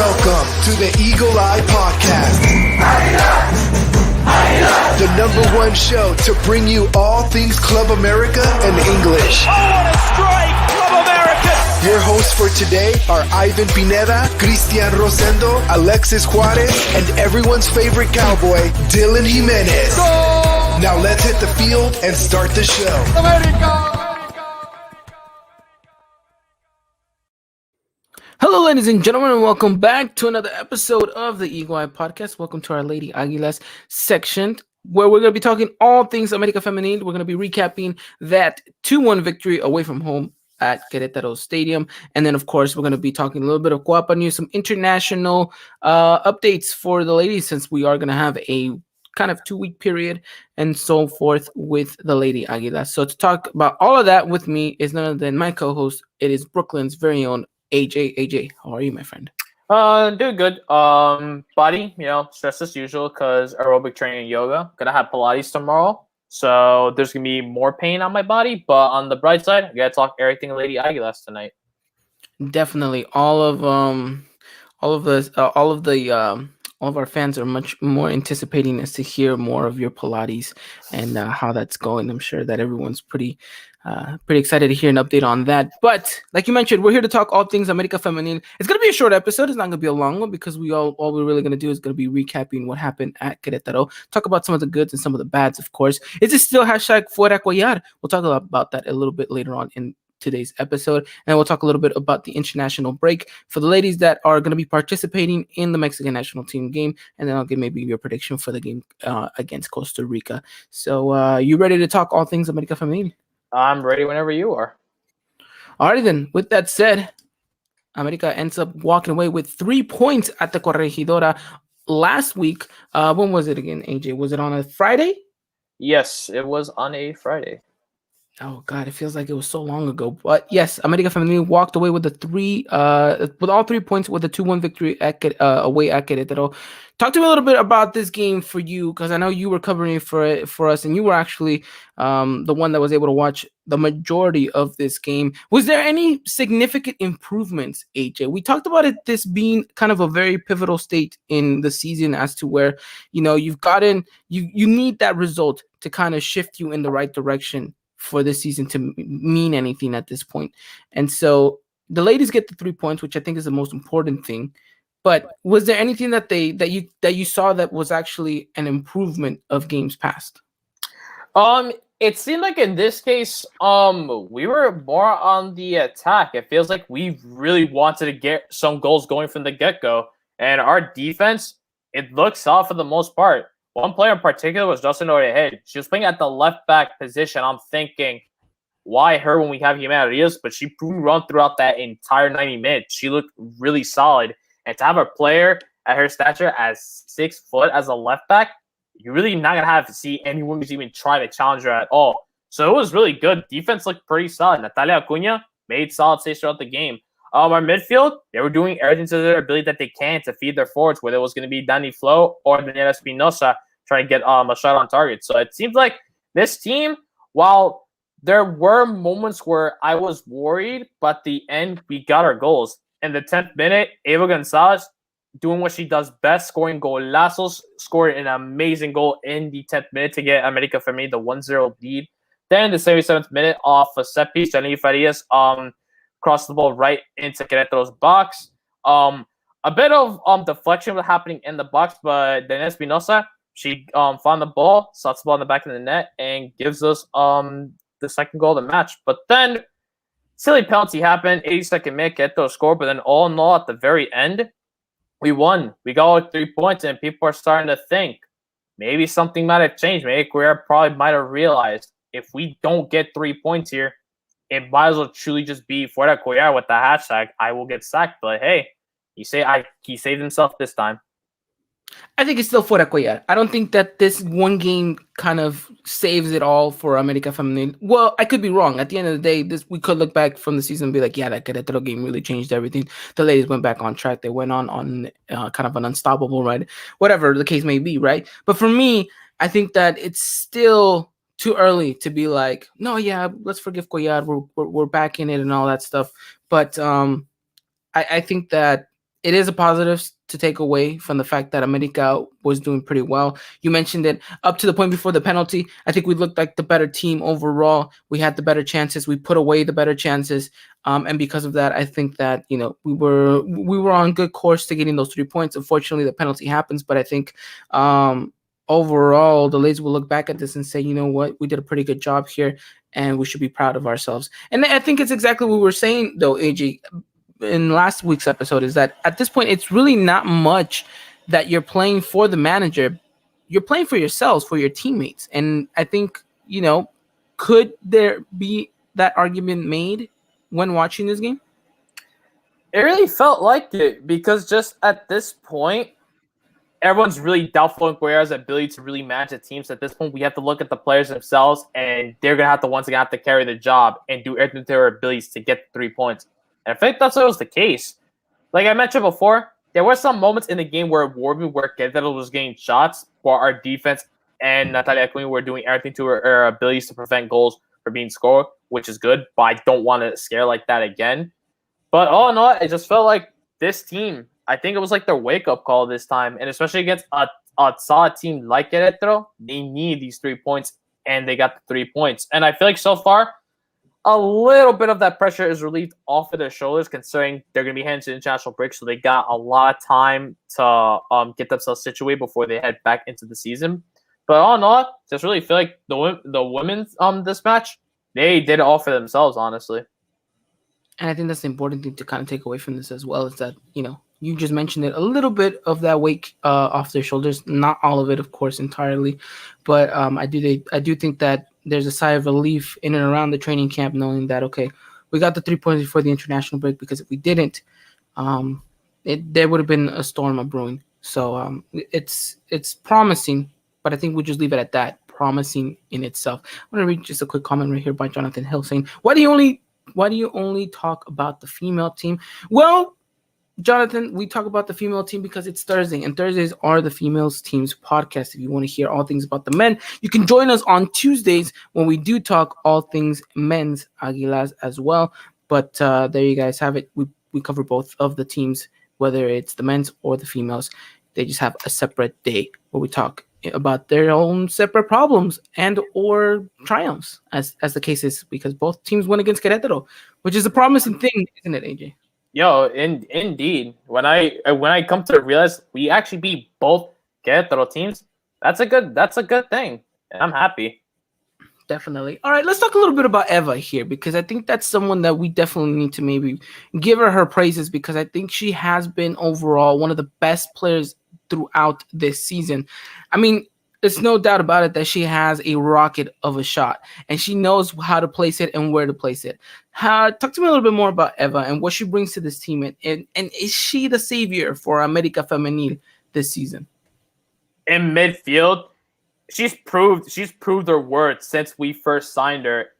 Welcome to the Eagle Eye Podcast. The #1 show to bring you all things Club America and English. Oh, what a strike! Club America! Your hosts for today are Ivan Pineda, Cristian Rosendo, Alexis Juarez, and everyone's favorite cowboy, Dylan Jimenez. Goal! Now let's hit the field and start the show. America! Hello, ladies and gentlemen, and welcome back to another episode of the Eagle Eye Podcast. Welcome to our Lady Aguilas section, where we're going to be talking all things America Femenil. We're going to be recapping that 2-1 victory away from home at Queretaro Stadium. And then, of course, we're going to be talking a little bit of Guapa news, some international updates for the ladies, since we are going to have a kind of 2-week period and so forth with the Lady Aguilas. So to talk about all of that with me is none other than my co-host. It is Brooklyn's very own AJ. AJ, how are you, my friend? Doing good. Body, stress as usual because aerobic training and yoga. Gonna have Pilates tomorrow, so there's gonna be more pain on my body. But on the bright side, I gotta talk everything Lady Aguilas tonight. Definitely, all of our fans are much more anticipating us to hear more of your Pilates and how that's going. I'm sure that everyone's pretty excited to hear an update on that. But like you mentioned, we're here to talk all things America Femenil. It's going to be a short episode. It's not going to be a long one because all we're really going to do is going to be recapping what happened at Querétaro. Talk about some of the goods and some of the bads, of course. Is it still #Fuera Cuellar? We'll talk about that a little bit later on in today's episode, and we'll talk a little bit about the international break for the ladies that are going to be participating in the Mexican national team game, and then I'll give maybe your prediction for the game against Costa Rica. So you ready to talk all things America Femenil? I'm ready whenever you are. Alrighty then, with that said, America ends up walking away with 3 points at the Corregidora last week. When was it again, AJ? Was it on a Friday? Yes, it was on a Friday. Oh God, it feels like it was so long ago. But yes, America Femenil walked away with all 3 points with a 2-1 victory away at Querétaro. Talk to me a little bit about this game for you, because I know you were covering it for us, and you were actually the one that was able to watch the majority of this game. Was there any significant improvements, AJ? We talked about this being kind of a very pivotal state in the season, as to where you've gotten you need that result to kind of shift you in the right direction for this season to mean anything at this point. And so the ladies get the 3 points, which I think is the most important thing. But was there anything that you saw that was actually an improvement of games past? It seemed like in this case, we were more on the attack. It feels like we really wanted to get some goals going from the get-go. And our defense, it looks solid for the most part. One player in particular was Justin Orehead. She was playing at the left back position. I'm thinking, why her when we have Jimenez? But she proved run throughout that entire 90 minutes. She looked really solid. And to have a player at her stature as 6 foot as a left back, you're really not going to have to see anyone who's even try to challenge her at all. So it was really good. Defense looked pretty solid. Natalia Acuna made solid saves throughout the game. Our midfield, they were doing everything to their ability that they can to feed their forwards, whether it was going to be Danny Flo or Daniela Espinosa trying to get a shot on target. So it seems like this team, while there were moments where I was worried, but at the end, we got our goals. In the 10th minute, Eva Gonzalez doing what she does best, scoring golazos, scored an amazing goal in the 10th minute to get America Femenil the 1-0 lead. Then in the 77th minute, off a set piece, Janine Farias crossed the ball right into Querétaro's box. A bit of deflection was happening in the box, but Daniela Espinosa, she found the ball, slots the ball in the back of the net, and gives us the second goal of the match. But then, silly penalty happened, 82nd minute, Querétaro scored, but then all in all, at the very end, we won. We got all 3 points, and people are starting to think maybe something might have changed. Maybe Guerrero probably might have realized if we don't get 3 points here, it might as well truly just be fuera Cuellar with the hashtag, I will get sacked. But hey, he saved himself this time. I think it's still fuera Cuellar. I don't think that this one game kind of saves it all for America Femenil. Well, I could be wrong. At the end of the day, we could look back from the season and be like, yeah, that Querétaro game really changed everything. The ladies went back on track. They went on kind of an unstoppable ride, whatever the case may be, right? But for me, I think that it's still too early to be like, no, yeah, let's forgive Cuellar. We're back in it and all that stuff. But I think that it is a positive to take away from the fact that America was doing pretty well. You mentioned it up to the point before the penalty. I think we looked like the better team overall. We had the better chances. We put away the better chances, and because of that, I think that we were on good course to getting those 3 points. Unfortunately, the penalty happens, but I think overall, the ladies will look back at this and say, you know what, we did a pretty good job here, and we should be proud of ourselves. And I think it's exactly what we were saying, though, AJ, in last week's episode, is that at this point it's really not much that you're playing for the manager. You're playing for yourselves, for your teammates. And I think, could there be that argument made when watching this game? It really felt like it, because just at this point, everyone's really doubtful in Guerrero's ability to really manage a team. So at this point, we have to look at the players themselves, and they're going to have to once again have to carry the job and do everything to their abilities to get 3 points. And I think that's what was the case. Like I mentioned before, there were some moments in the game where Queretaro was getting shots, while our defense and Natalia Queen were doing everything to her abilities to prevent goals from being scored, which is good, but I don't want to scare like that again. But all in all, it just felt like this team, I think it was like their wake-up call this time, and especially against a solid team like Querétaro, they need these 3 points, and they got the 3 points. And I feel like so far, a little bit of that pressure is relieved off of their shoulders, considering they're going to be heading to the international break, so they got a lot of time to get themselves situated before they head back into the season. But all in all, just really feel like the women's this match, they did it all for themselves, honestly. And I think that's the important thing to kind of take away from this as well, is that, you just mentioned it, a little bit of that weight off their shoulders, not all of it, of course, entirely. But I do think that there's a sigh of relief in and around the training camp, knowing that, okay, we got the 3 points before the international break, because if we didn't, there would have been a storm of brewing. So it's promising, but I think we'll just leave it at that, promising in itself. I want to read just a quick comment right here by Jonathan Hill saying, why do you only talk about the female team? Well, Jonathan, we talk about the female team because it's Thursday, and Thursdays are the females team's podcast. If you want to hear all things about the men, you can join us on Tuesdays when we do talk all things men's Aguilas as well. But there you guys have it. We cover both of the teams, whether it's the men's or the females. They just have a separate day where we talk about their own separate problems and or triumphs, as the case is, because both teams went against Querétaro, which is a promising thing, isn't it, AJ? Yo, indeed. When I come to realize we actually beat both Querétaro teams, that's a good thing, and I'm happy. Definitely. All right, let's talk a little bit about Eva here, because I think that's someone that we definitely need to maybe give her praises, because I think she has been overall one of the best players throughout this season. I mean, there's no doubt about it that she has a rocket of a shot, and she knows how to place it and where to place it. Talk to me a little bit more about Eva and what she brings to this team, and is she the savior for América Femenil this season? In midfield, she's proved her worth since we first signed her.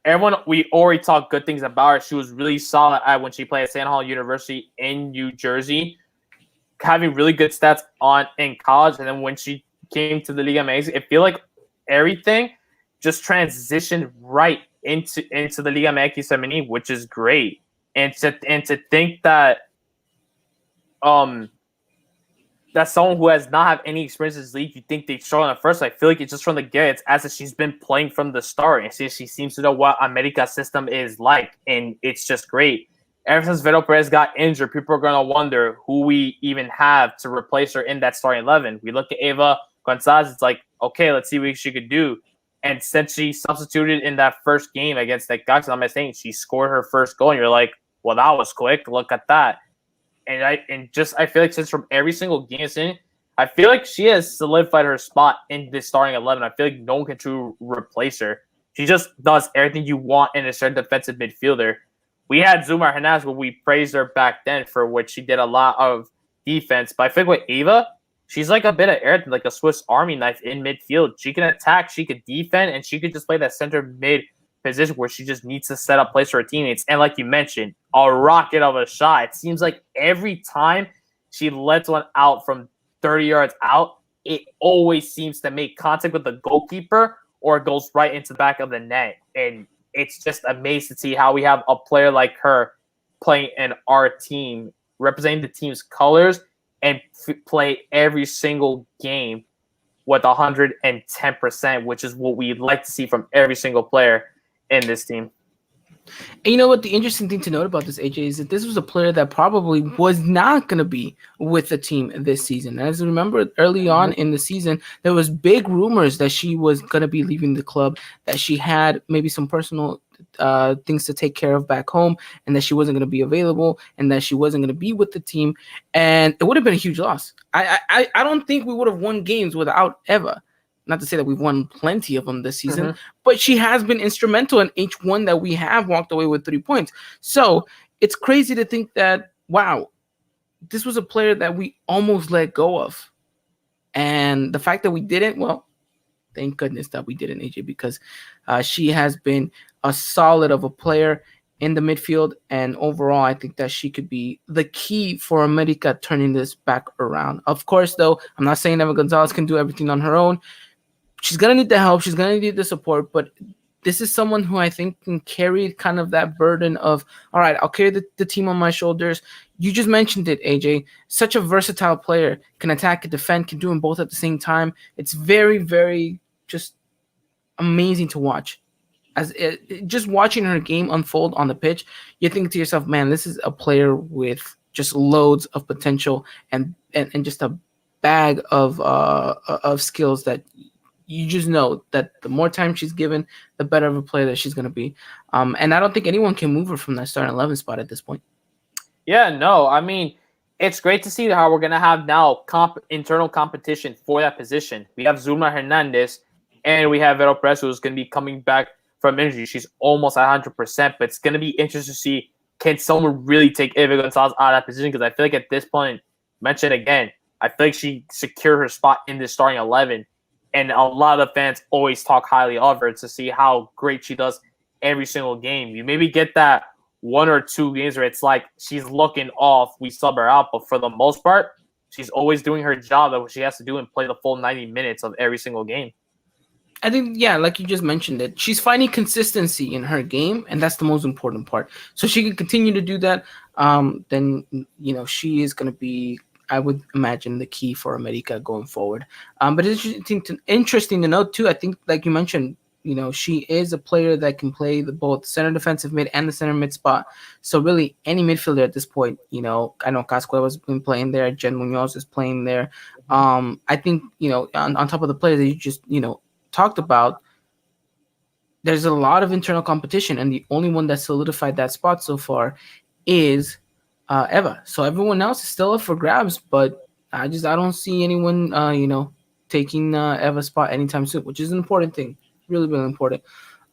We already talked good things about her. She was really solid when she played at San Jose University in New Jersey, having really good stats in college, and then when she came to the Liga MX, I feel like everything just transitioned right into the Liga MX Femenil, which is great. And to think that that someone who has not have any experience in this league, you think they struggle at first. I feel like it's just from the get. It's as if she's been playing from the start, and she seems to know what America's system is like, and it's just great. Ever since Vero Perez got injured, people are going to wonder who we even have to replace her in that starting 11. We look at Eva Gonzalez, it's like, okay, let's see what she could do. And since she substituted in that first game against the Guys, I'm saying she scored her first goal, and you're like, well, that was quick. Look at that. And I feel like since from every single game in, I feel like she has solidified her spot in this starting 11. I feel like no one can truly replace her. She just does everything you want in a certain defensive midfielder. We had Zuma Hernandez, where we praised her back then for which she did a lot of defense. But I think with Eva, she's like a bit of everything, like a Swiss Army knife in midfield. She can attack, she could defend, and she could just play that center mid position where she just needs to set up plays for her teammates. And like you mentioned, a rocket of a shot. It seems like every time she lets one out from 30 yards out, it always seems to make contact with the goalkeeper or it goes right into the back of the net. And it's just amazing to see how we have a player like her playing in our team. representing the team's colors and play every single game with 110%, which is what we'd like to see from every single player in this team. And you know what? The interesting thing to note about this, AJ, is that this was a player that probably was not going to be with the team this season. As you remember, early on in the season, there was big rumors that she was going to be leaving the club, that she had maybe some personal things to take care of back home, and that she wasn't going to be available, and that she wasn't going to be with the team. And it would have been a huge loss. I don't think we would have won games without Eva. Not to say that we've won plenty of them this season, but she has been instrumental in each one that we have walked away with 3 points. So it's crazy to think that, wow, this was a player that we almost let go of. And the fact that we didn't, well, thank goodness that we didn't, AJ, because she has been a solid of a player in the midfield. And overall, I think that she could be the key for America turning this back around. Of course, though, I'm not saying Eva Gonzalez can do everything on her own. She's going to need the help. She's going to need the support. But this is someone who I think can carry kind of that burden of, all right, I'll carry the team on my shoulders. You just mentioned it, AJ. Such a versatile player. Can attack, can defend, can do them both at the same time. It's very, very just amazing to watch. Just watching her game unfold on the pitch, you think to yourself, man, this is a player with just loads of potential and just a bag of skills that you just know that the more time she's given, the better of a player that she's going to be. And I don't think anyone can move her from that starting 11 spot at this point. Yeah, no, I mean, it's great to see how we're going to have now internal competition for that position. We have Zulma Hernandez and we have Vero Perez, who's going to be coming back from injury. She's almost 100%, but it's going to be interesting to see, can someone really take Eva Gonzalez out of that position? Because I feel like at this point, mention again, I feel like she secured her spot in the starting 11. And a lot of fans always talk highly of her to see how great she does every single game. You maybe get that 1 or 2 games where it's like she's looking off, we sub her out. But for the most part, she's always doing her job that she has to do and play the full 90 minutes of every single game. I think, yeah, like you just mentioned it, she's finding consistency in her game, and that's the most important part. So she can continue to do that. Then, you know, she is going to be, I would imagine, the key for America going forward. But it's interesting to note, too, I think, like you mentioned, you know, she is a player that can play both center defensive mid and the center mid spot. So really any midfielder at this point, you know, I know Casco has been playing there. Jen Munoz is playing there. I think, you know, on top of the players that you just, you know, talked about, there's a lot of internal competition. And the only one that solidified that spot so far is Eva. So everyone else is still up for grabs, but I don't see anyone, you know, taking Eva's spot anytime soon, which is an important thing. Really, really important.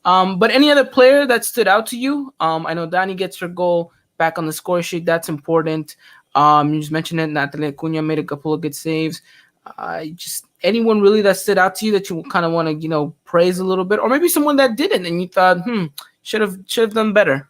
But any other player that stood out to you? I know Danny gets her goal back on the score sheet. That's important. You just mentioned it. Natalia Cunha made a couple of good saves. Just anyone really that stood out to you that you kind of want to, you know, praise a little bit, or maybe someone that didn't and you thought, should have done better.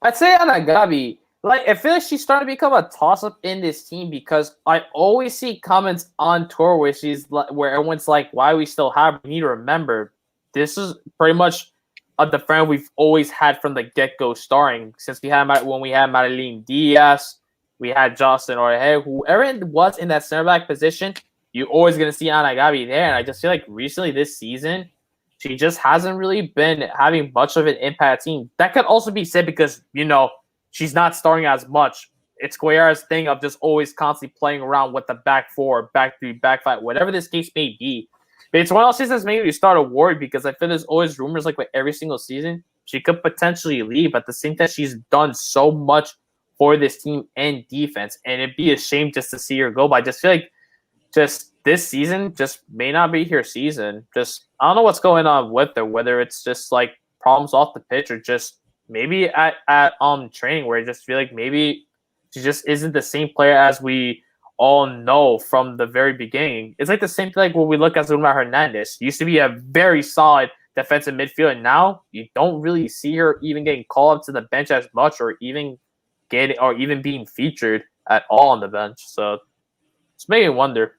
I'd say Ana Gabi. Like, I feel like she's starting to become a toss-up in this team because I always see comments on tour where everyone's like, why we still have her? We need to remember, this is pretty much a defender we've always had from the get-go starting. Since when we had Madeline Diaz, we had Justin Orhe, whoever was in that center back position, you're always going to see Ana Gabi there. And I just feel like recently this season, she just hasn't really been having much of an impact team. That could also be said because, you know, she's not starting as much. It's Queretaro's thing of just always constantly playing around with the back four, back three, back five, whatever this case may be. But it's one of those seasons maybe you start a worry because I feel there's always rumors like with every single season she could potentially leave. At the same time, she's done so much for this team and defense, and it'd be a shame just to see her go. But I just feel like just this season just may not be her season. Just I don't know what's going on with her, whether it's just like problems off the pitch or just maybe at training where I just feel like maybe she just isn't the same player as we all know from the very beginning. It's like the same thing like when we look at Zulma Hernandez. Used to be a very solid defensive midfielder, and now you don't really see her even getting called up to the bench as much or even being featured at all on the bench. So it's making me wonder.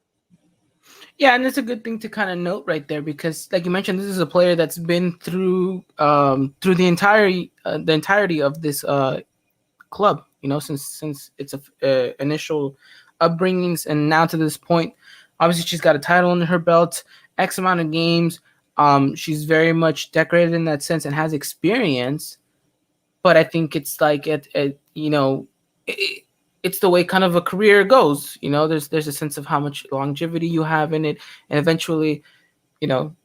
Yeah, and it's a good thing to kind of note right there because, like you mentioned, this is a player that's been through the entirety of this club since its initial upbringings and now to this point. Obviously, she's got a title under her belt, X amount of games. She's very much decorated in that sense and has experience. But I think it's like it's the way kind of a career goes. There's a sense of how much longevity you have in it, and eventually,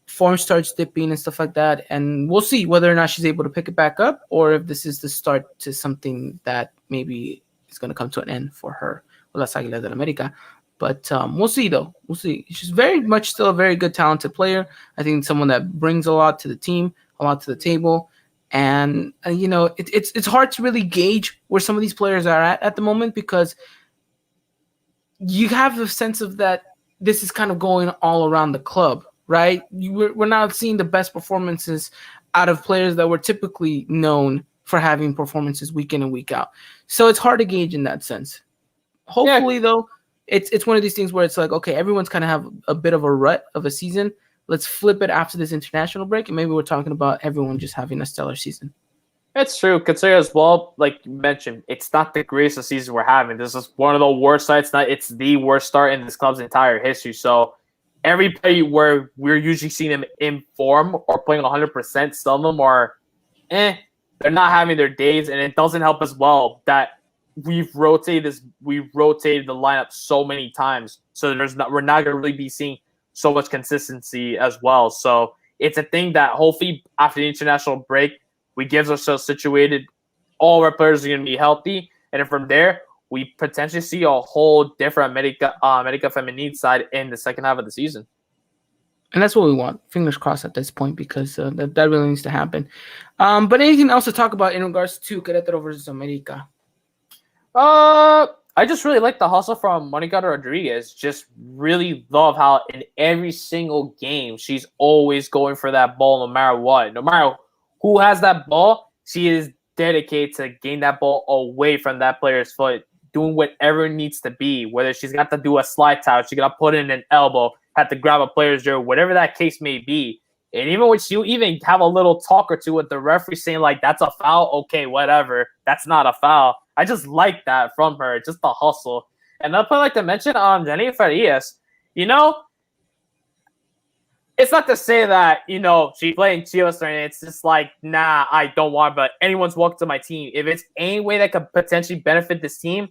form starts dipping and stuff like that. And we'll see whether or not she's able to pick it back up, or if this is the start to something that maybe is going to come to an end for her with Las Águilas del América. But we'll see, though. We'll see. She's very much still a very good, talented player. I think someone that brings a lot to the team, a lot to the table. And, it's hard to really gauge where some of these players are at the moment, because you have the sense of that this is kind of going all around the club, right? We're not seeing the best performances out of players that were typically known for having performances week in and week out. So it's hard to gauge in that sense. Hopefully, though, it's one of these things where it's like, okay, everyone's kind of have a bit of a rut of a season. Let's flip it after this international break, and maybe we're talking about everyone just having a stellar season. It's true. Consider as well, like you mentioned, it's not the greatest of season we're having. This is one of the worst starts. It's the worst start in this club's entire history. So every play where we're usually seeing them in form or playing 100%, some of them are, they're not having their days, and it doesn't help as well that we've rotated the lineup so many times. So we're not going to really be seeing so much consistency as well. So it's a thing that hopefully after the international break, we give ourselves situated. All of our players are going to be healthy. And then from there, we potentially see a whole different America Femenine side in the second half of the season. And that's what we want. Fingers crossed at this point, because that really needs to happen. But anything else to talk about in regards to Querétaro versus America? I just really like the hustle from Monica Rodriguez. Just really love how in every single game, she's always going for that ball no matter what. No matter who has that ball, she is dedicated to getting that ball away from that player's foot, doing whatever it needs to be, whether she's got to do a slide tackle, she got to put in an elbow, have to grab a player's jersey, whatever that case may be. And even when she'll even have a little talk or two with the referee saying, like, that's a foul, okay, whatever, that's not a foul. I just like that from her, just the hustle. And I'd like to mention Danni Farias. It's not to say that, she playing Chivas or anything. It's just like, nah, I don't want, but anyone's welcome to my team. If it's any way that could potentially benefit this team,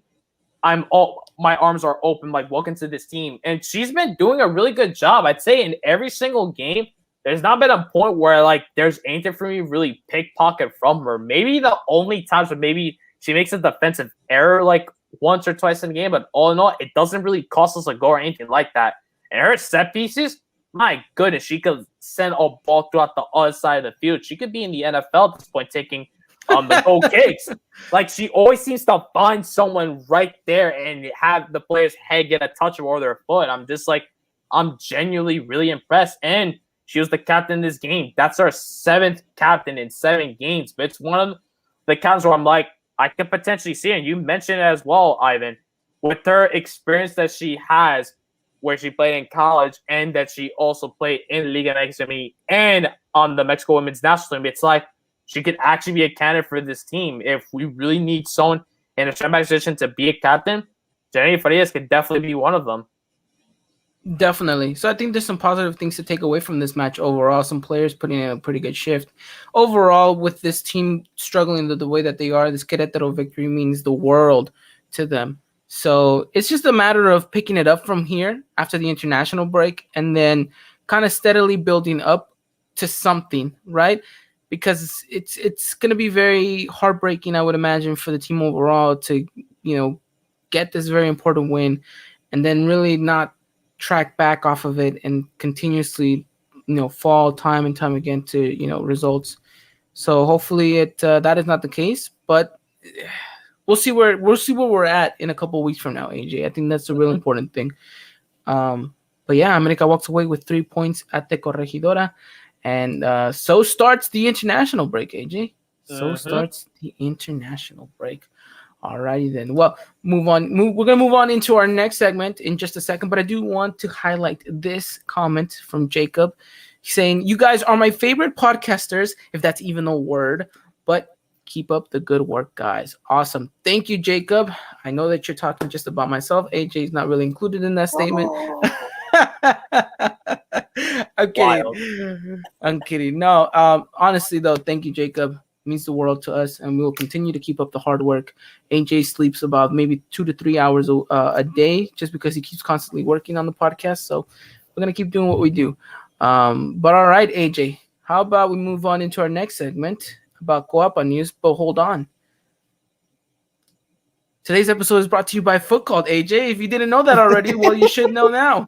my arms are open, like, welcome to this team. And she's been doing a really good job. I'd say in every single game, there's not been a point where, like, there's anything for me really pickpocket from her. Maybe the only times where maybe she makes a defensive error, like, once or twice in the game, but all in all, it doesn't really cost us a goal or anything like that. And her set pieces, my goodness, she could send a ball throughout the other side of the field. She could be in the NFL at this point taking the goal kicks. Like, she always seems to find someone right there and have the player's head get a touch or their foot. I'm genuinely really impressed. And she was the captain in this game. That's our 7th captain in 7 games. But it's one of the captains where I'm like, I could potentially see it. And you mentioned it as well, Ivan, with her experience that she has, where she played in college and that she also played in Liga MX and on the Mexico women's national team. It's like she could actually be a candidate for this team. If we really need someone in a strength position to be a captain, Danni Farias could definitely be one of them. Definitely. So I think there's some positive things to take away from this match overall. Some players putting in a pretty good shift. Overall, with this team struggling the way that they are, this Querétaro victory means the world to them. So it's just a matter of picking it up from here after the international break and then kind of steadily building up to something, right? Because it's going to be very heartbreaking, I would imagine, for the team overall to, get this very important win and then really not track back off of it and continuously, fall time and time again to, results. So hopefully that is not the case, but we'll see where we're at in a couple of weeks from now, AJ. I think that's a really important thing. But yeah, America walks away with 3 points at the Corregidora, and so starts the international break, AJ. So starts the international break. Alrighty then. Well, move on. We're gonna move on into our next segment in just a second, but I do want to highlight this comment from Jacob saying, "You guys are my favorite podcasters, if that's even a word, but Keep up the good work, guys. Awesome. Thank you, Jacob. I know that you're talking just about myself. AJ is not really included in that statement. I'm kidding. Wild. I'm kidding. No, honestly though, thank you, Jacob. It means the world to us, and we will continue to keep up the hard work. AJ sleeps about maybe 2 to 3 hours a day, just because he keeps constantly working on the podcast. So we're gonna keep doing what we do. But all right, AJ, how about we move on into our next segment about Coapa news? But hold on. Today's episode is brought to you by Foot Cult, AJ. If you didn't know that already, well, you should know now.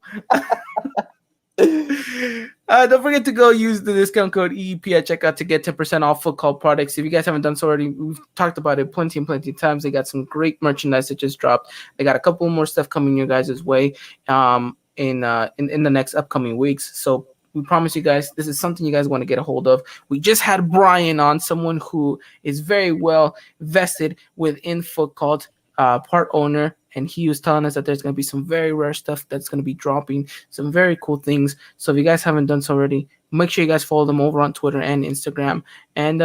Don't forget to go use the discount code EEP at checkout to get 10% off Foot Cult products. If you guys haven't done so already, we've talked about it plenty and plenty of times. They got some great merchandise that just dropped. They got a couple more stuff coming your guys' way in the next upcoming weeks. So we promise you guys, this is something you guys want to get a hold of. We just had Brian on, someone who is very well vested within Foot Cult, part owner, and he was telling us that there's going to be some very rare stuff that's going to be dropping, some very cool things. So if you guys haven't done so already, make sure you guys follow them over on Twitter and Instagram. And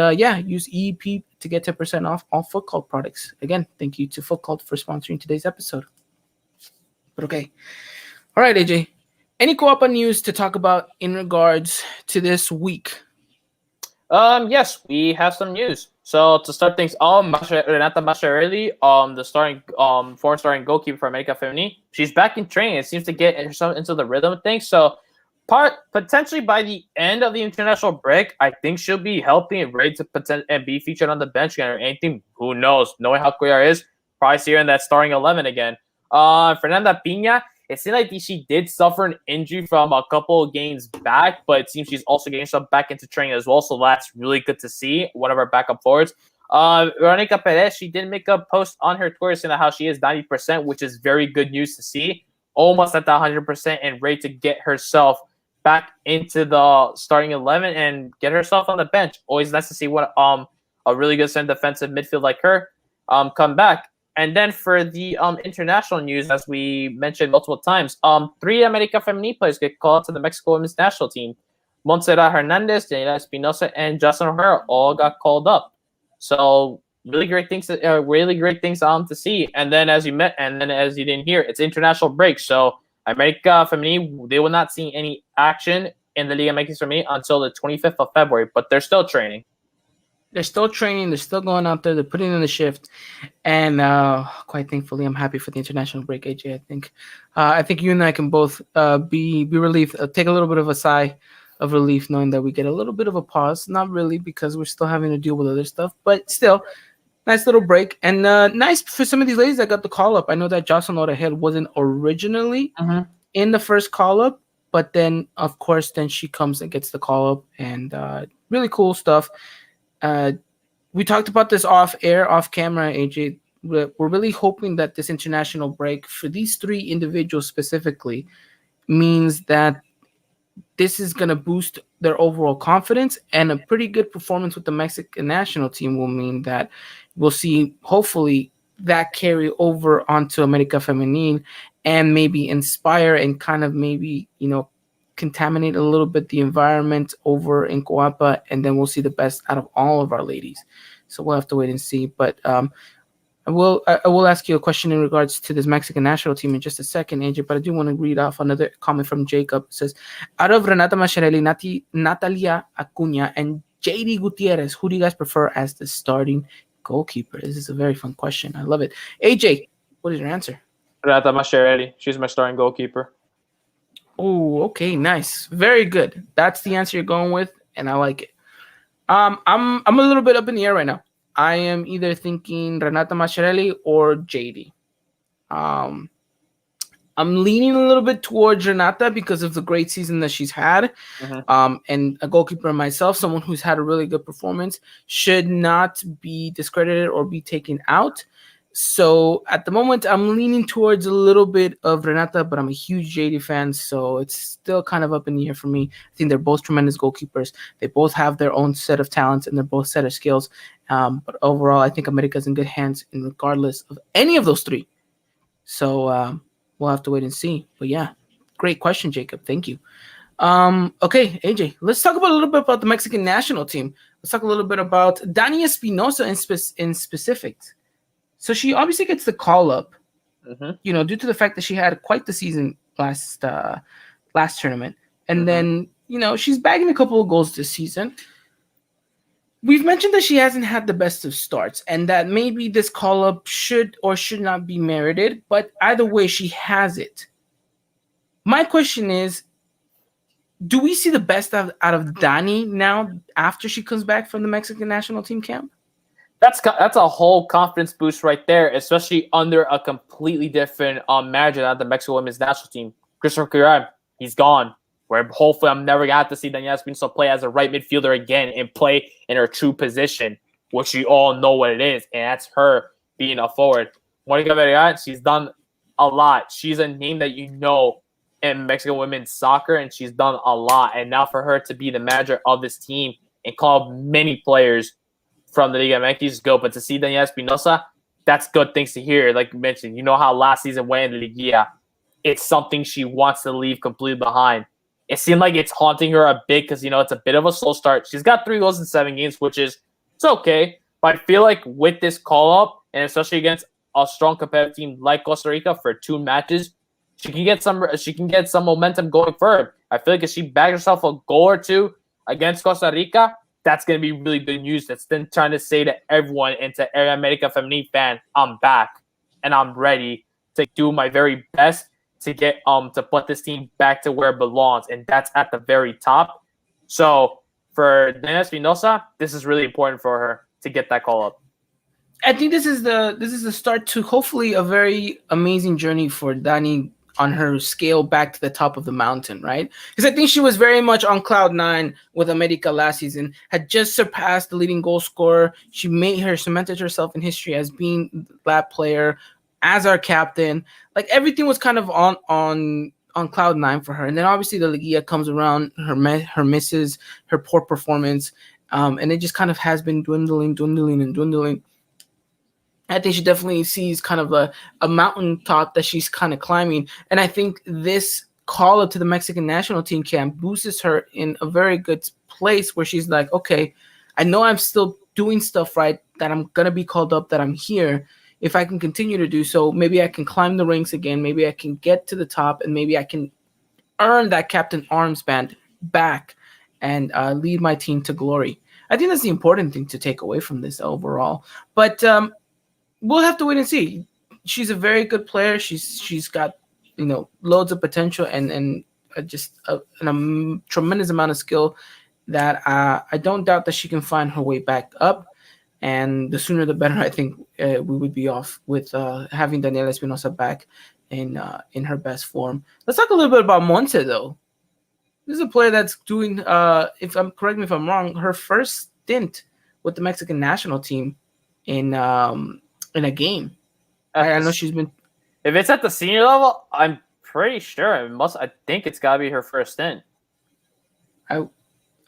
use EEP to get 10% off all Foot Cult products. Again, thank you to Foot Cult for sponsoring today's episode. But okay. All right, AJ. Any Coapa news to talk about in regards to this week? Yes, we have some news. So to start things off, Renata Mascherelli, the foreign starting goalkeeper for America Femení, she's back in training. It seems to get herself into the rhythm of things. So potentially by the end of the international break, I think she'll be healthy and ready to and be featured on the bench again or anything. Who knows? Knowing how Queretaro is, probably see her in that starting 11 again. Fernanda Pina, it seemed like she did suffer an injury from a couple of games back, but it seems she's also getting herself back into training as well, so that's really good to see. One of our backup forwards. Veronica Perez, she did make a post on her Twitter saying how she is 90%, which is very good news to see. Almost at the 100% and ready to get herself back into the starting 11 and get herself on the bench. Always nice to see what a really good center defensive midfield like her come back. And then for the international news, as we mentioned multiple times, 3 America Femení players get called to the Mexico women's national team. Montserrat Hernandez, Daniela Espinosa, and Justin O'Hara all got called up. So really great things to see. And then as you didn't hear, it's international break. So America Femení, they will not see any action in the Liga MX Femení until the 25th of February, but they're still training. They're still training. They're still going out there. They're putting in the shift. And quite thankfully, I'm happy for the international break, AJ. I think you and I can both be relieved, take a little bit of a sigh of relief knowing that we get a little bit of a pause. Not really, because we're still having to deal with other stuff. But still, nice little break. And nice for some of these ladies that got the call-up. I know that Jocelyn Orehead wasn't originally in the first call-up. But then, of course, then she comes and gets the call-up. And really cool stuff. We talked about this off camera, AJ. We're really hoping that this international break for these 3 individuals specifically means that this is going to boost their overall confidence, and a pretty good performance with the Mexican national team will mean that we'll see, hopefully, that carry over onto America Femenil and maybe inspire and kind of maybe, contaminate a little bit the environment over in Coapa, and then we'll see the best out of all of our ladies. So we'll have to wait and see. But I will ask you a question in regards to this Mexican national team in just a second, AJ. But I do want to read off another comment from Jacob. It says, out of Renata Mascherelli, Natalia Acuna, and JD Gutierrez, who do you guys prefer as the starting goalkeeper? This is a very fun question. I love it. AJ, what is your answer? Renata Mascherelli. She's my starting goalkeeper. Oh, okay, nice, very good. That's the answer you're going with, and I like it. I'm a little bit up in the air right now. I am either thinking Renata Mascherelli or JD. I'm leaning a little bit towards Renata because of the great season that she's had. And a goalkeeper myself, someone who's had a really good performance, should not be discredited or be taken out. So at the moment, I'm leaning towards a little bit of Renata, but I'm a huge JD fan, so it's still kind of up in the air for me. I think they're both tremendous goalkeepers. They both have their own set of talents and they're both set of skills. But overall, I think America's in good hands, in regardless of any of those 3. So we'll have to wait and see. But yeah, great question, Jacob. Thank you. Okay, AJ, let's talk about a little bit about the Mexican national team. Let's talk a little bit about Danni Minosa in specific. So she obviously gets the call up, due to the fact that she had quite the season last tournament, and then she's bagging a couple of goals this season. We've mentioned that she hasn't had the best of starts, and that maybe this call up should or should not be merited. But either way, she has it. My question is, do we see the best out of Danni now after she comes back from the Mexican national team camp? That's a whole confidence boost right there, especially under a completely different manager than the Mexico women's national team. Christopher Queretaro, he's gone. Where hopefully I'm never gonna have to see Danni Minosa play as a right midfielder again and play in her true position, which we all know what it is, and that's her being a forward. Monica Vergara, she's done a lot. She's a name that you know in Mexican women's soccer, and she's done a lot. And now for her to be the manager of this team and call many players from the Liga MX go, but to see Danni Minosa, that's good things to hear. Like you mentioned, you know how last season went in the Liga. It's something she wants to leave completely behind. It seemed like it's haunting her a bit because, it's a bit of a slow start. She's got 3 goals in 7 games, which is it's okay. But I feel like with this call-up, and especially against a strong competitive team like Costa Rica for 2 matches, she can get some momentum going forward. I feel like if she bags herself a goal or 2 against Costa Rica, that's going to be really good news. That's then trying to say to everyone and to every America Femenine fan, I'm back and I'm ready to do my very best to get to put this team back to where it belongs, and that's at the very top. So for Danni Minosa, this is really important for her to get that call up. I think this is the start to hopefully a very amazing journey for Danni on her scale back to the top of the mountain, right? Because I think she was very much on cloud 9 with America last season, had just surpassed the leading goal scorer. She cemented herself in history as being that player, as our captain. Like everything was kind of on cloud 9 for her. And then obviously the Liga comes around, her misses, her poor performance, and it just kind of has been dwindling. I think she definitely sees kind of a mountaintop that she's kind of climbing. And I think this call up to the Mexican national team camp boosts her in a very good place where she's like, okay, I know I'm still doing stuff right, that I'm going to be called up, that I'm here. If I can continue to do so, maybe I can climb the ranks again. Maybe I can get to the top, and maybe I can earn that captain armband back and lead my team to glory. I think that's the important thing to take away from this overall. But we'll have to wait and see. She's a very good player. She's got loads of potential and just a tremendous amount of skill that I don't doubt that she can find her way back up. And the sooner the better, I think we would be off with having Danni Minosa back in her best form. Let's talk a little bit about Monse, though. This is a player that's doing, correct me if I'm wrong, her first stint with the Mexican national team in a game. I know she's been. If it's at the senior level, I'm pretty sure I think it's got to be her first stint. I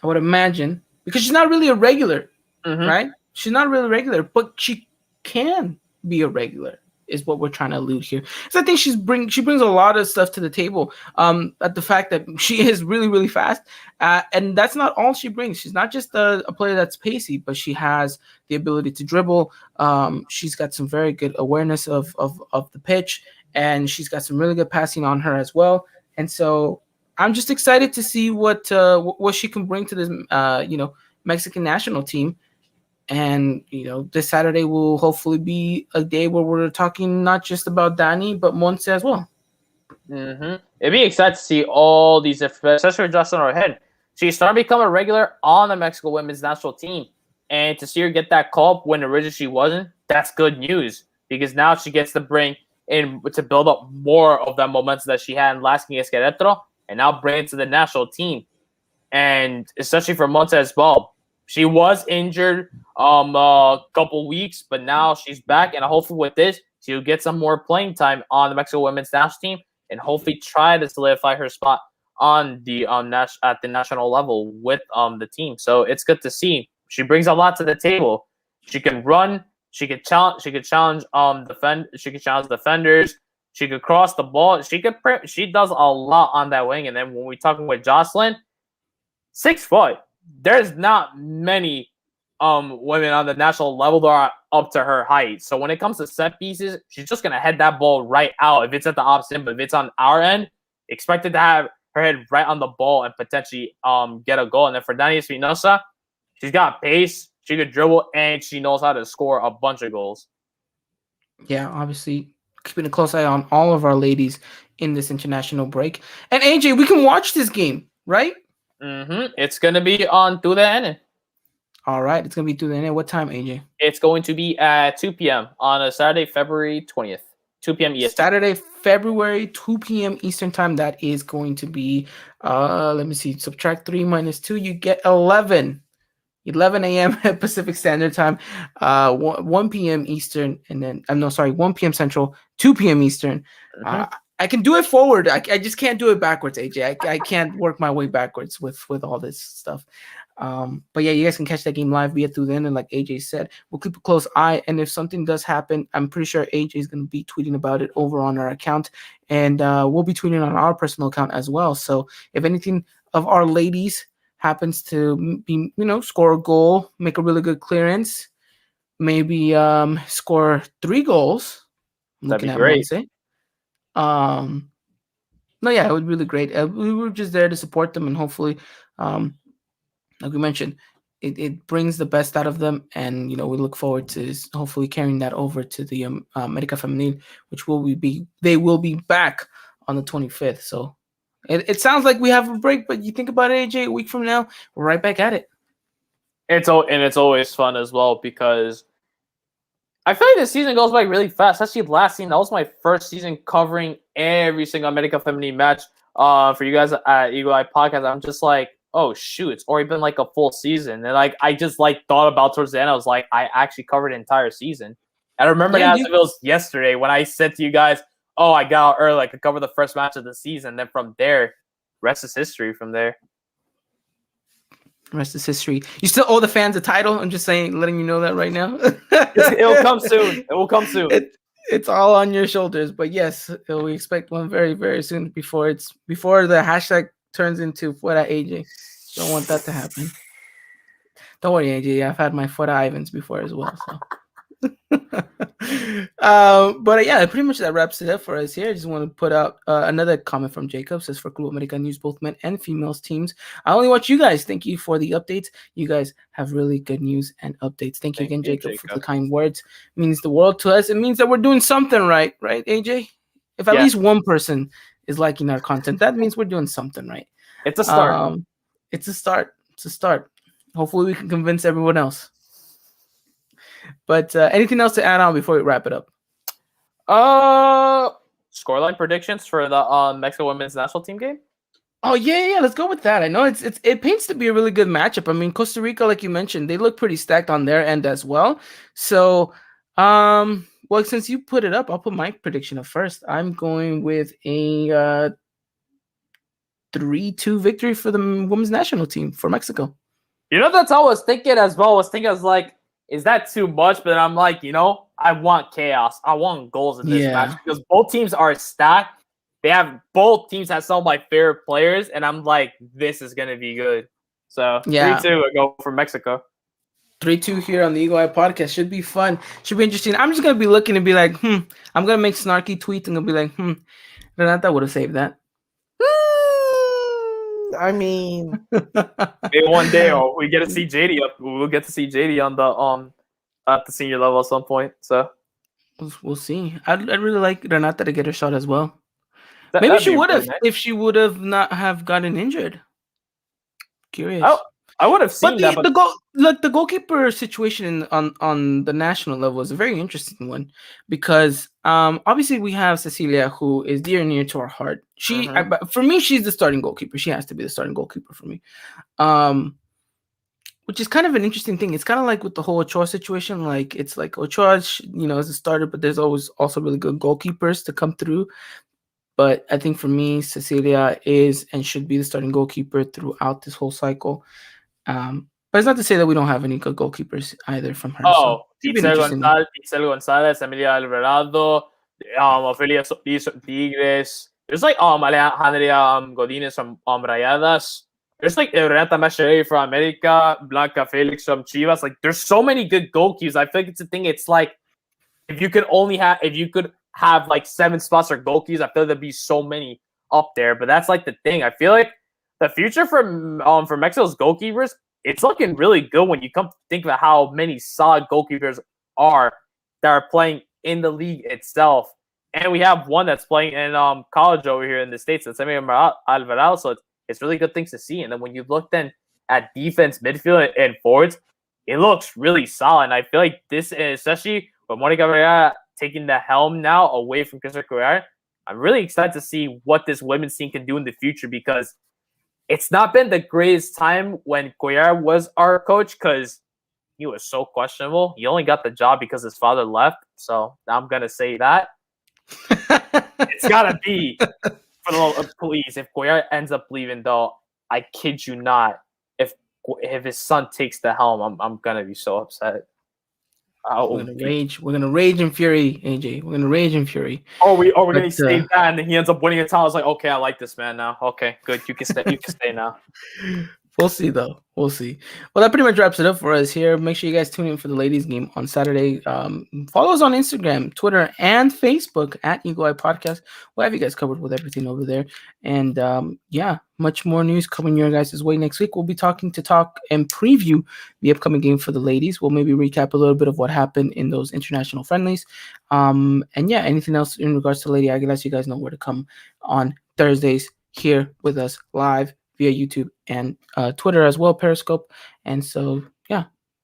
would imagine, because she's not really a regular, right? She's not really regular, but she can be a regular, is what we're trying to allude here. So I think she brings a lot of stuff to the table. At the fact that she is really, really fast, and that's not all she brings. She's not just a player that's pacey, but she has the ability to dribble. She's got some very good awareness of the pitch, and she's got some really good passing on her as well. And so I'm just excited to see what she can bring to this Mexican national team. And this Saturday will hopefully be a day where we're talking not just about Danni, but Monse as well. It'd be exciting to see all these, especially with Justin O'Head. She's starting to become a regular on the Mexico women's national team, and to see her get that call up when originally she wasn't, that's good news, because now she gets to bring in to build up more of that momentum that she had in last game against Queretaro, and now bring it to the national team, and especially for Monse as well. She was injured a couple weeks, but now she's back, and hopefully with this, she'll get some more playing time on the Mexico women's national team, and hopefully try to solidify her spot on the at the national level with the team. So it's good to see. She brings a lot to the table. She can run. She can challenge. She can challenge defenders. She could cross the ball. She does a lot on that wing. And then when we're talking with Jocelyn, 6 foot. There's not many women on the national level that are up to her height. So when it comes to set pieces, she's just gonna head that ball right out if it's at the opposite end. But if it's on our end, expected to have her head right on the ball and potentially get a goal. And then for Danni Minosa, she's got pace, she could dribble, and she knows how to score a bunch of goals. Yeah, obviously keeping a close eye on all of our ladies in this international break. And AJ, we can watch this game, right? It's gonna be on TUDN. All right, it's gonna be through the end. What time, AJ? It's going to be at 2 p.m. on a Saturday, February 20th. 2 p.m. EST. Saturday, February, 2 p.m. Eastern time. That is going to be, let me see, subtract 3 minus 2. You get 11 a.m. Pacific Standard Time, 1 p.m. Eastern, and then, 1 p.m. Central, 2 p.m. Eastern. I can do it forward. I just can't do it backwards, AJ. I can't work my way backwards with all this stuff. But yeah, you guys can catch that game live via through then, and like AJ said, we'll keep a close eye. And if something does happen, I'm pretty sure AJ is going to be tweeting about it over on our account, and we'll be tweeting on our personal account as well. So if anything of our ladies happens to be, score a goal, make a really good clearance, maybe score 3 goals. That'd be great. No, yeah, it would be really great. We were just there to support them, and hopefully, like we mentioned, it brings the best out of them, and we look forward to hopefully carrying that over to the América Femenil, which they will be back on the 25th. So it sounds like we have a break, but you think about it, AJ, a week from now, we're right back at it. It's always fun as well because I feel like this season goes by really fast. Especially last season, that was my first season covering every single América Femenil match. For you guys at Eagle Eye Podcast, I'm just like, oh shoot, it's already been like a full season. And like I just thought about towards the end, I was like, I actually covered an entire season. And I remember as if it was yesterday when I said to you guys, oh, I got out early, I could cover the first match of the season. Then from there, rest is history from there. Rest is history. You still owe the fans a title. I'm just saying, letting you know that right now. It'll come soon. It will come soon. It's all on your shoulders. But yes, we expect one very, very soon before the hashtag turns into Fuera AJ. Don't want that to happen. Don't worry, AJ. I've had my Fuera Ivans before as well. So. But yeah, pretty much that wraps it up for us here. I just want to put out another comment from Jacob. Says for Club America News, both men and females teams. I only watch you guys. Thank you for the updates. You guys have really good news and updates. Thank you again, Jacob, for the kind words. It means the world to us. It means that we're doing something right, AJ? If at least one person is liking our content, that means we're doing something right. It's a start. It's a start. Hopefully we can convince everyone else. But anything else to add on before we wrap it up? Scoreline predictions for the Mexico women's national team game? Oh yeah, let's go with that. I know it paints to be a really good matchup. I mean, Costa Rica, like you mentioned, they look pretty stacked on their end as well. So, well, since you put it up, I'll put my prediction up first. I'm going with a 3-2 victory for the women's national team for Mexico. That's all I was thinking as well. I was like, is that too much? But I'm like, I want chaos. I want goals in this match because both teams are stacked. Both teams have some of my favorite players, and I'm like, this is gonna be good. So 3-2, I go for Mexico. 3-2 here on the Eagle Eye Podcast. Should be fun. Should be interesting. I'm just gonna be looking and be like, I'm gonna make snarky tweets and gonna be like, Renata would have saved that. I mean, maybe one day we get to see JD up. We'll get to see JD on the at the senior level at some point. So we'll see. I'd really like Renata to get her shot as well. Maybe she would have if she would have not have gotten injured. Curious. I would have seen that. But the goalkeeper situation on the national level is a very interesting one because obviously we have Cecilia, who is dear and near to our heart. For me, she's the starting goalkeeper. She has to be the starting goalkeeper for me. Which is kind of an interesting thing. It's kind of like with the whole Ochoa situation. Like it's like Ochoa, is a starter, but there's always also really good goalkeepers to come through. But I think for me, Cecilia is and should be the starting goalkeeper throughout this whole cycle. But it's not to say that we don't have any good goalkeepers either from her. Itzel Gonzalez, Emilia Alvarado, Ophelia Solis from Tigres. There's like Alejandra Godinez from Rayadas. There's like Renata Machere from America, Blanca Felix from Chivas. Like, there's so many good goalkeepers. I feel like it's a thing. It's like if you could have like 7 spots for goalkeepers, I feel like there'd be so many up there. But that's like the thing. I feel like the future for Mexico's goalkeepers, it's looking really good when you come to think about how many solid goalkeepers that are playing in the league itself. And we have one that's playing in college over here in the States, that's Emilio Alvarado. So it's really good things to see. And then when you look then at defense, midfield, and forwards, it looks really solid. And I feel like this, especially with Monica Barrera taking the helm now away from Crystal Queretaro, I'm really excited to see what this women's team can do in the future, because it's not been the greatest time when Queretaro was our coach, because he was so questionable. He only got the job because his father left. So I'm going to say that. It's got to be, for the please, if Queretaro ends up leaving, though, I kid you not, if his son takes the helm, I'm going to be so upset. We're gonna rage. We're gonna rage in fury, AJ. We're gonna rage in fury. We're gonna say that, and then he ends up winning a title. I was like, okay, I like this man now. Okay, good. You can stay. You can stay now. We'll see, though. We'll see. Well, that pretty much wraps it up for us here. Make sure you guys tune in for the ladies' game on Saturday. Follow us on Instagram, Twitter, and Facebook at Eagle Eye Podcast. We'll have you guys covered with everything over there. And much more news coming your guys' way next week. We'll be talk and preview the upcoming game for the ladies. We'll maybe recap a little bit of what happened in those international friendlies. Anything else in regards to Lady Aguilas, you guys know where to come on Thursdays here with us live via YouTube and Twitter as well, Periscope. And so,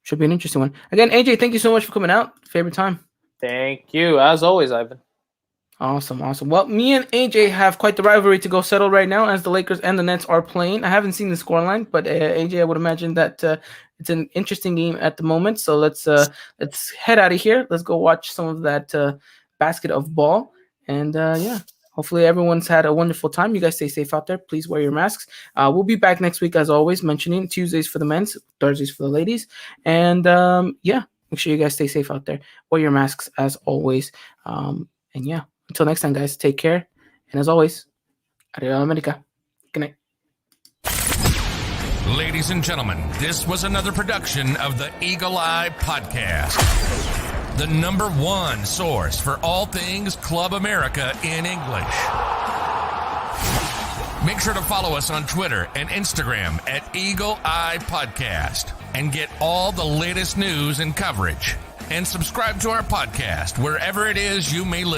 should be an interesting one. Again, AJ, thank you so much for coming out. Favorite time. Thank you. As always, Ivan. Awesome. Well, me and AJ have quite the rivalry to go settle right now as the Lakers and the Nets are playing. I haven't seen the scoreline, but AJ, I would imagine that it's an interesting game at the moment. So let's head out of here. Let's go watch some of that basket of ball. And hopefully everyone's had a wonderful time. You guys stay safe out there. Please wear your masks. We'll be back next week, as always, mentioning Tuesdays for the men's, Thursdays for the ladies. And make sure you guys stay safe out there. Wear your masks as always. Until next time, guys, take care. And as always, Arriba America. Good night. Ladies and gentlemen, this was another production of the Eagle Eye Podcast, the #1 source for all things Club America in English. Make sure to follow us on Twitter and Instagram at Eagle Eye Podcast and get all the latest news and coverage. And subscribe to our podcast wherever it is you may listen.